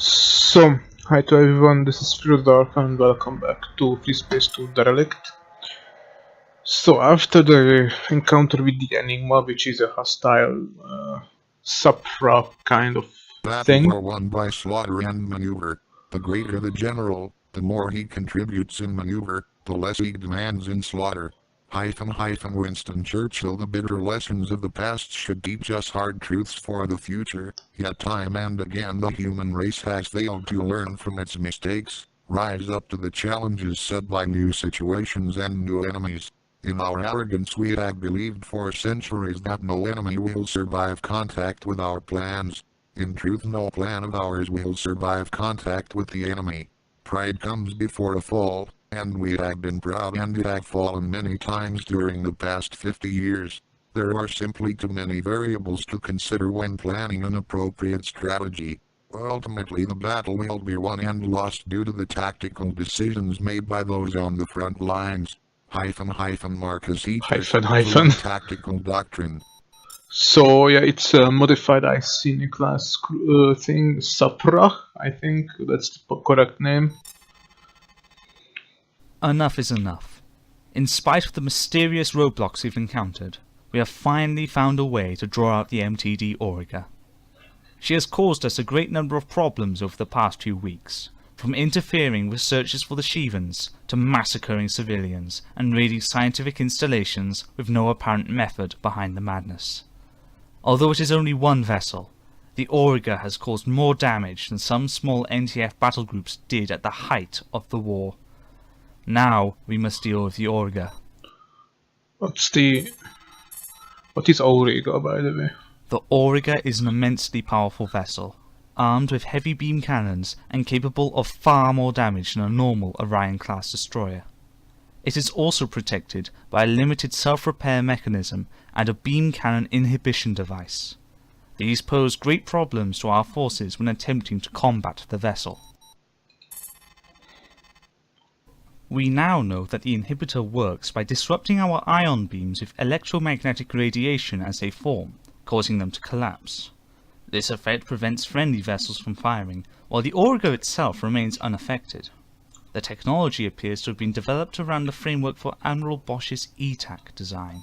So, hi to everyone, this is Dark and welcome back to FreeSpace to Derelict. So, after the encounter with the Enigma, which is a hostile Supra kind of Battles thing. are won by slaughter and maneuver. The greater the general, the more he contributes in maneuver, the less he demands in slaughter. Winston Churchill. The bitter lessons of the past should teach us hard truths for the future, yet time and again the human race has failed to learn from its mistakes, rise up to the challenges set by new situations and new enemies. In our arrogance we have believed for centuries that no enemy will survive contact with our plans. In truth, no plan of ours will survive contact with the enemy. Pride comes before a fall, and we have been proud and have fallen many times during the past 50 years. There are simply too many variables to consider when planning an appropriate strategy. Ultimately, the battle will be won and lost due to the tactical decisions made by those on the front lines. Marcus Eaters, Hyphen. Tactical Doctrine. So, yeah, it's a modified IC class thing, Supra, I think that's the correct name. Enough is enough. In spite of the mysterious roadblocks we've encountered, we have finally found a way to draw out the MTD Auriga. She has caused us a great number of problems over the past few weeks, from interfering with searches for the Shivans to massacring civilians and raiding scientific installations with no apparent method behind the madness. Although it is only one vessel, the Auriga has caused more damage than some small NTF battle groups did at the height of the war. Now we must deal with the Auriga. What is Auriga, by the way? The Auriga is an immensely powerful vessel, armed with heavy beam cannons and capable of far more damage than a normal Orion-class destroyer. It is also protected by a limited self-repair mechanism and a beam cannon inhibition device. These pose great problems to our forces when attempting to combat the vessel. We now know that the inhibitor works by disrupting our ion beams with electromagnetic radiation as they form, causing them to collapse. This effect prevents friendly vessels from firing, while the Auriga itself remains unaffected. The technology appears to have been developed around the framework for Admiral Bosch's ETAC design.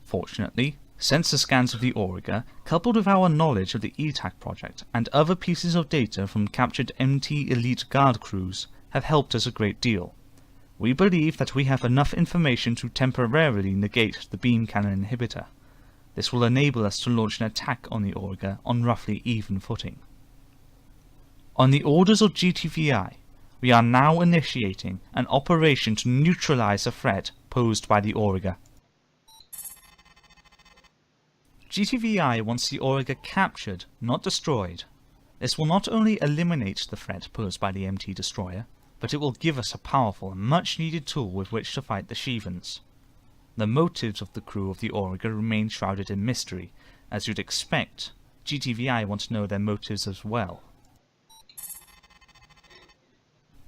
Fortunately, sensor scans of the Auriga, coupled with our knowledge of the ETAC project and other pieces of data from captured MT Elite Guard crews, have helped us a great deal. We believe that we have enough information to temporarily negate the beam cannon inhibitor. This will enable us to launch an attack on the Auriga on roughly even footing. On the orders of GTVI, we are now initiating an operation to neutralize the threat posed by the Auriga. GTVI wants the Auriga captured, not destroyed. This will not only eliminate the threat posed by the MT destroyer, but it will give us a powerful and much needed tool with which to fight the Shivans. The motives of the crew of the Auriga remain shrouded in mystery. As you'd expect, GTVI want to know their motives as well.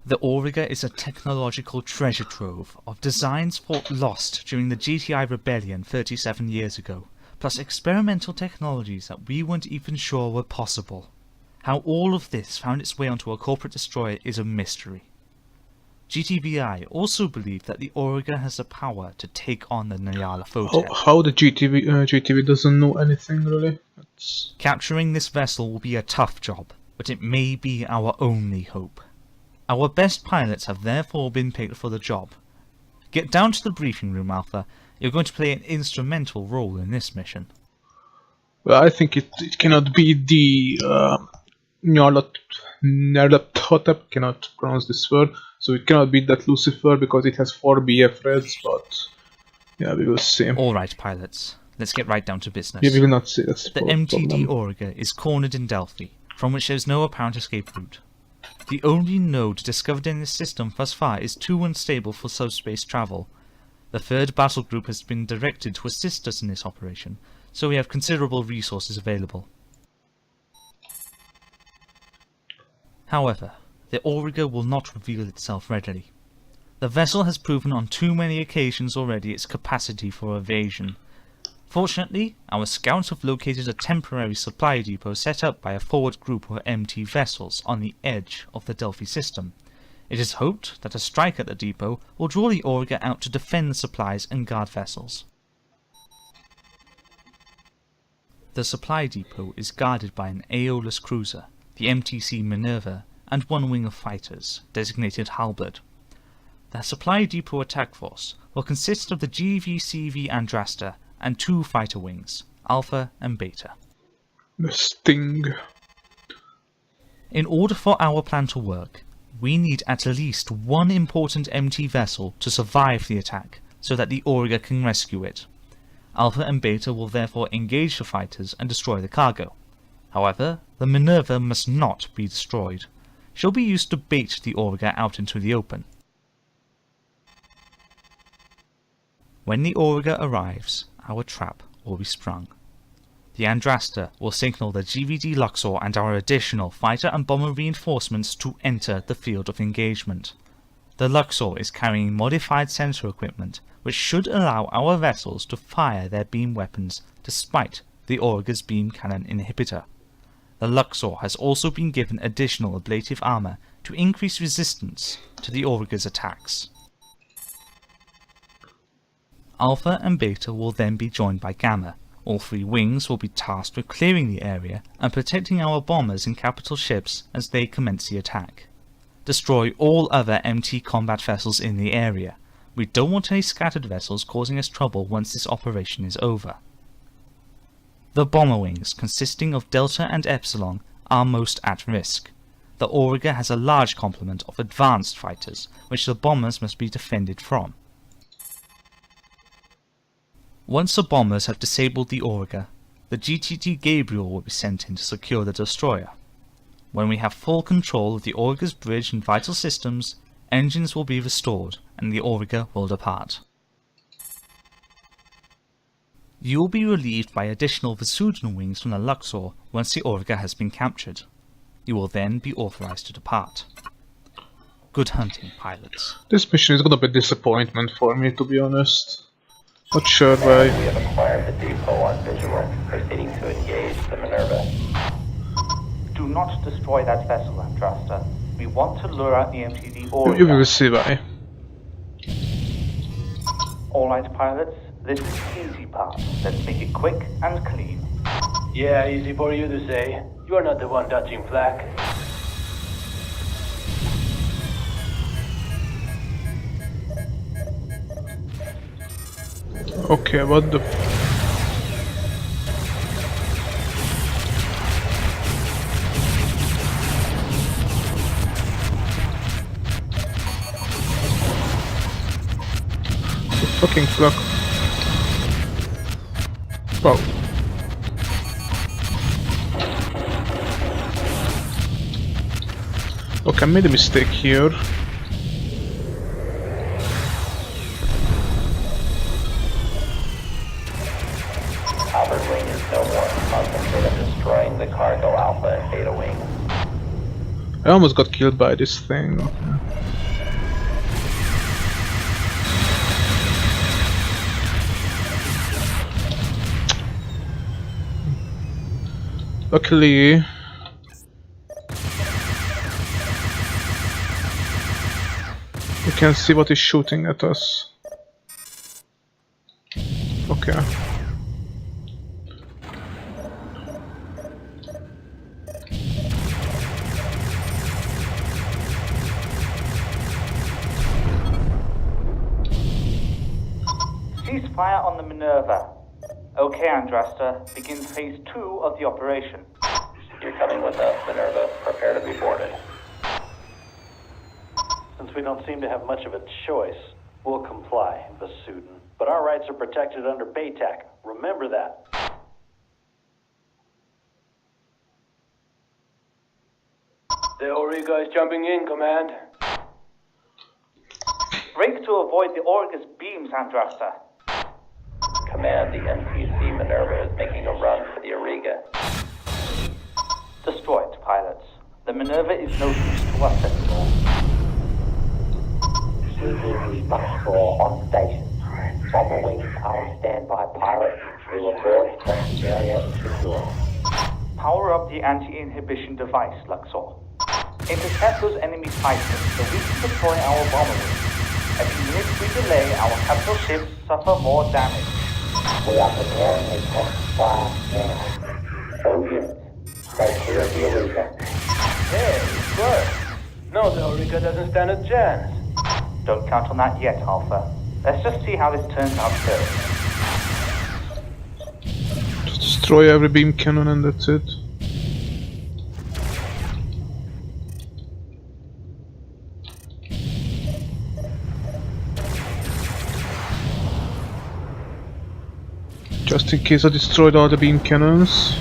The Auriga is a technological treasure trove of designs thought lost during the GTI rebellion 37 years ago, plus experimental technologies that we weren't even sure were possible. How all of this found its way onto a corporate destroyer is a mystery. GTVI also believe that the Auriga has the power to take on the Nyala Photep. How the GTV doesn't know anything, really? Capturing this vessel will be a tough job, but it may be our only hope. Our best pilots have therefore been picked for the job. Get down to the briefing room, Alpha. You're going to play an instrumental role in this mission. Well, I think it cannot be the Nyarlathotep, cannot pronounce this word, so it cannot be that Lucifer because it has 4 BF threads, but yeah, we will see. Alright, pilots, let's get right down to business. Yeah, we will not see that's the MTD Auriga is cornered in Delphi, from which there is no apparent escape route. The only node discovered in this system thus far is too unstable for subspace travel. The 3rd battle group has been directed to assist us in this operation, so we have considerable resources available. However, the Auriga will not reveal itself readily. The vessel has proven on too many occasions already its capacity for evasion. Fortunately, our scouts have located a temporary supply depot set up by a forward group of MT vessels on the edge of the Delphi system. It is hoped that a strike at the depot will draw the Auriga out to defend the supplies and guard vessels. The supply depot is guarded by an Aeolus cruiser, the MTC Minerva, and one wing of fighters, designated Halberd. The supply depot attack force will consist of the GVCV Andrasta and 2 fighter wings, Alpha and Beta. The Sting. In order for our plan to work, we need at least one important MT vessel to survive the attack, so that the Auriga can rescue it. Alpha and Beta will therefore engage the fighters and destroy the cargo. However, the Minerva must not be destroyed. She'll be used to bait the Auriga out into the open. When the Auriga arrives, our trap will be sprung. The Andrasta will signal the GVD Luxor and our additional fighter and bomber reinforcements to enter the field of engagement. The Luxor is carrying modified sensor equipment which should allow our vessels to fire their beam weapons despite the Auriga's beam cannon inhibitor. The Luxor has also been given additional ablative armor to increase resistance to the Auriga's attacks. Alpha and Beta will then be joined by Gamma. All 3 wings will be tasked with clearing the area and protecting our bombers and capital ships as they commence the attack. Destroy all other MT combat vessels in the area. We don't want any scattered vessels causing us trouble once this operation is over. The bomber wings, consisting of Delta and Epsilon, are most at risk. The Auriga has a large complement of advanced fighters, which the bombers must be defended from. Once the bombers have disabled the Auriga, the GTT Gabriel will be sent in to secure the destroyer. When we have full control of the Auriga's bridge and vital systems, engines will be restored and the Auriga will depart. You will be relieved by additional Vesudan wings from the Luxor once the Auriga has been captured. You will then be authorized to depart. Good hunting, pilots. This mission is gonna be a disappointment for me, to be honest. Not sure why. We have acquired the depot on visual, proceeding to engage the Minerva. Do not destroy that vessel, Andrasta. We want to lure out the MTD You Auriga. will see why. Alright, pilots, this is the easy part. Let's make it quick and clean. Yeah, easy for you to say. You are not the one touching flak. Okay, what the... fucking fuck. Wow. Okay, I made a mistake here. Albert Wing is no more. Concentrate on destroying the cargo Alpha and Beta Wing. I almost got killed by this thing. Luckily, we can see what is shooting at us. Okay. Ceasefire on the Minerva. Okay, Andrasta, begin phase 2 of the operation. You're coming with us, Minerva. Prepare to be boarded. Since we don't seem to have much of a choice, we'll comply, Vesudan. But our rights are protected under BATAC. Remember that. The Auriga is jumping in, Command. Brake to avoid the Auriga's beams, Andrasta. Command, the NPC Minerva is making a run for the Auriga. Destroy it, pilots. The Minerva is no use to us anymore. Luxor on station. Bomber wings are on standby, pilot. We will board traffic area is secure. Power up the anti-inhibition device, Luxor. Intercept those enemy fighters so we can deploy our bomber wings. Every minute we delay, our capital ships suffer more damage. We are preparing a test fire now. All units, stay clear of the Eureka. Hey, it worked. No, the Eureka doesn't stand a chance. Don't count on that yet, Alpha. Let's just see how this turns out first. Just destroy every beam cannon and that's it. Just in case I destroyed all the beam cannons.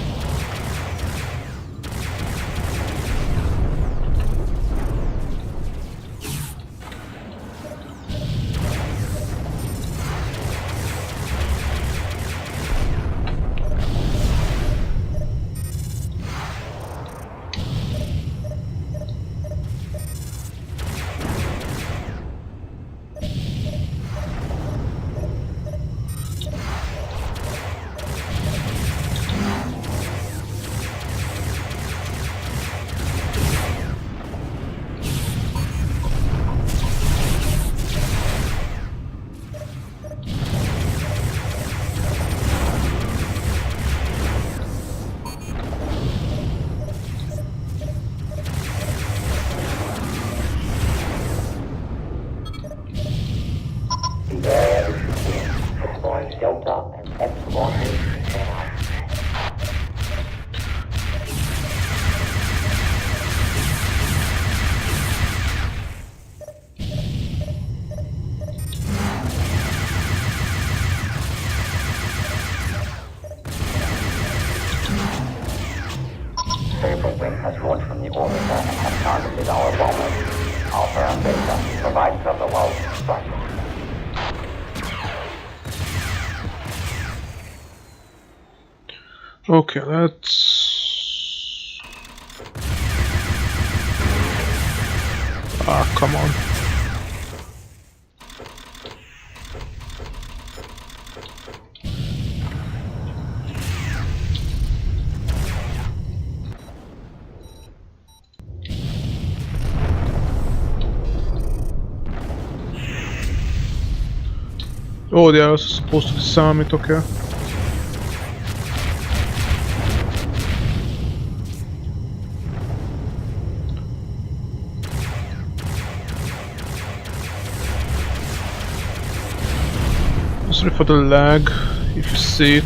The area is secure. Deploying Delta and Epsilon now. Favorite wing has launched from the orbiter and has targeted our bombers. Alpha and Beta provide cover while we strike. Okay, let's... Ah, come on. Oh, they are also supposed to disarm it, okay. Sorry for the lag, if you see it.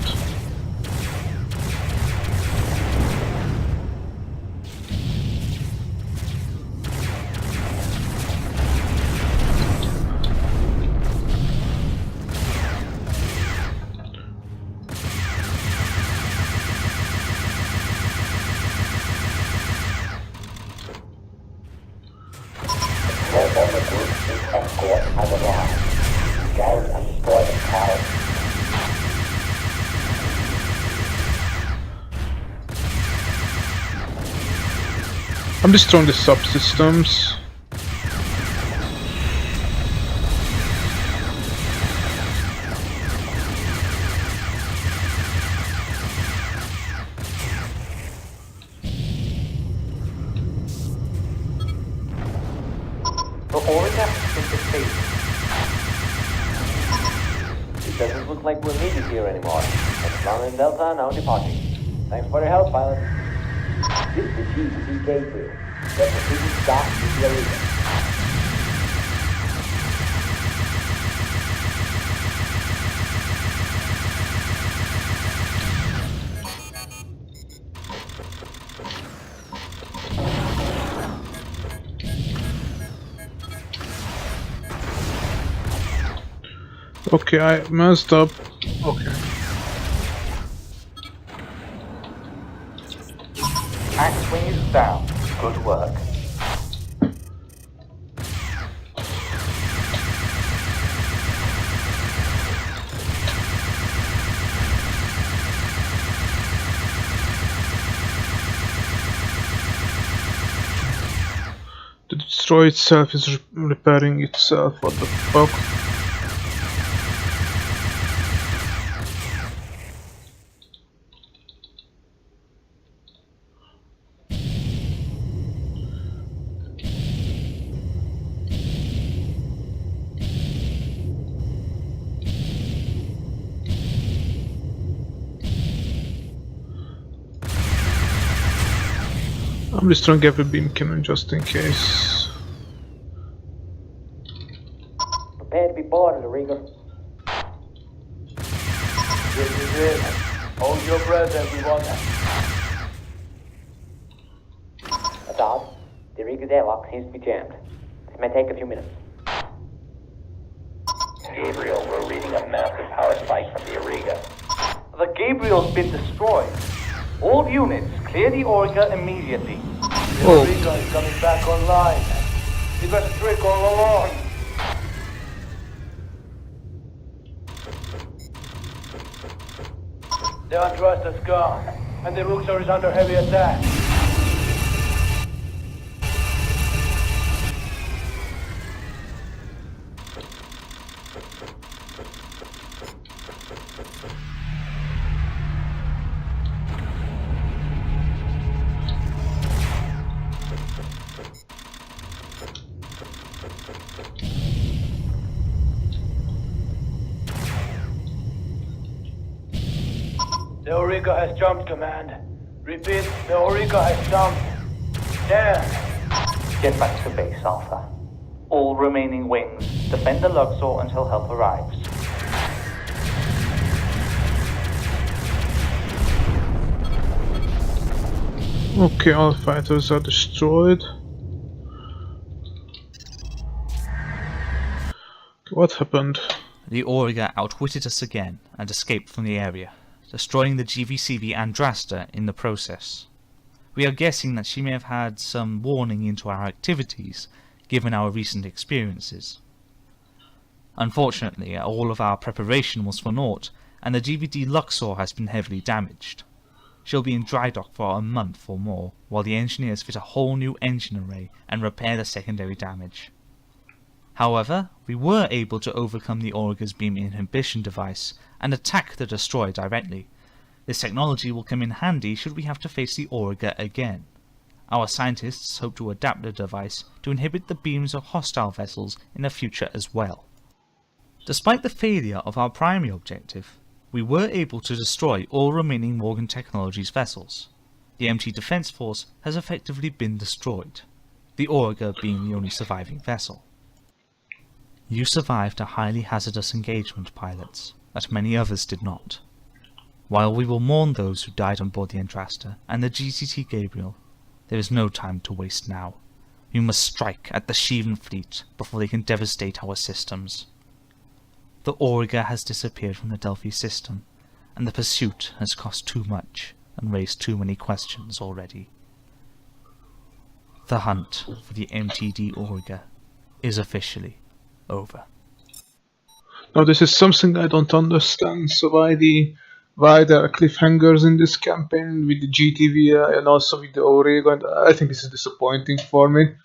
All bomber groups in escort has arrived. Engage and destroy the tower. I'm destroying the subsystems. The Orica is defeated. It doesn't look like we're needed here anymore. Epsilon and Delta are now departing. Thanks for your help, pilot. This is GC Gabriel. Let the city start with the Eureka. Okay, I messed up. Okay. Axe wing is down. Good work. The destroyer itself is repairing itself. What the fuck? I'm destroying every beam cannon just in case. Prepare to be boarded, Auriga. This is it. Hold your breath, everyone. Assault. The Auriga's airlock seems to be jammed. This may take a few minutes. Gabriel, we're reading a massive power spike from the Auriga. The Gabriel's been destroyed. All units, clear the Auriga immediately. The Oh. Auriga is coming back online. You got a trick all along. The Untrust is gone, and the Ruxor is under heavy attack. The Auriga has jumped, Command. Repeat, the Auriga has jumped. Damn. Get back to base, Alpha. All remaining wings, defend the Luxor until help arrives. Okay, all fighters are destroyed. What happened? The Auriga outwitted us again and escaped from the area, destroying the GVCV Andrasta in the process. We are guessing that she may have had some warning into our activities, given our recent experiences. Unfortunately, all of our preparation was for naught, and the GVD Luxor has been heavily damaged. She'll be in dry dock for a month or more, while the engineers fit a whole new engine array and repair the secondary damage. However, we were able to overcome the Auriga's beam inhibition device and attack the destroyer directly. This technology will come in handy should we have to face the Auriga again. Our scientists hope to adapt the device to inhibit the beams of hostile vessels in the future as well. Despite the failure of our primary objective, we were able to destroy all remaining Morgan Technologies vessels. The MT Defense Force has effectively been destroyed, the Auriga being the only surviving vessel. You survived a highly hazardous engagement, pilots, that many others did not. While we will mourn those who died on board the Andrasta and the GCT Gabriel, there is no time to waste now. We must strike at the Shivan fleet before they can devastate our systems. The Auriga has disappeared from the Delphi system, and the pursuit has cost too much and raised too many questions already. The hunt for the MTD Auriga is officially over. Now this is something I don't understand. So why there are cliffhangers in this campaign with the GTV and also with the Auriga, and I think this is disappointing for me.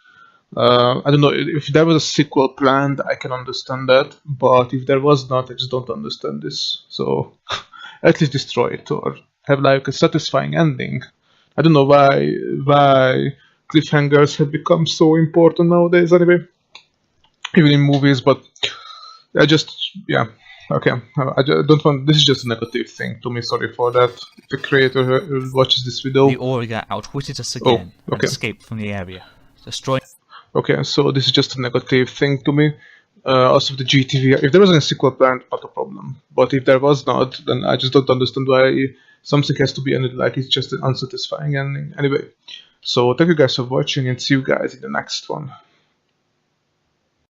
I don't know if there was a sequel planned, I can understand that, but if there was not, I just don't understand this. So at least destroy it or have like a satisfying ending. I don't know why cliffhangers have become so important nowadays anyway, even in movies, but I just, yeah, okay, don't want, this is just a negative thing to me, sorry for that. If the creator watches this video. The Auriga outwitted us again and escaped from the area, destroying... Okay, so this is just a negative thing to me. Also the GTV, if there was a sequel planned, not a problem. But if there was not, then I just don't understand why something has to be ended like it's just an unsatisfying ending. Anyway, so thank you guys for watching and see you guys in the next one.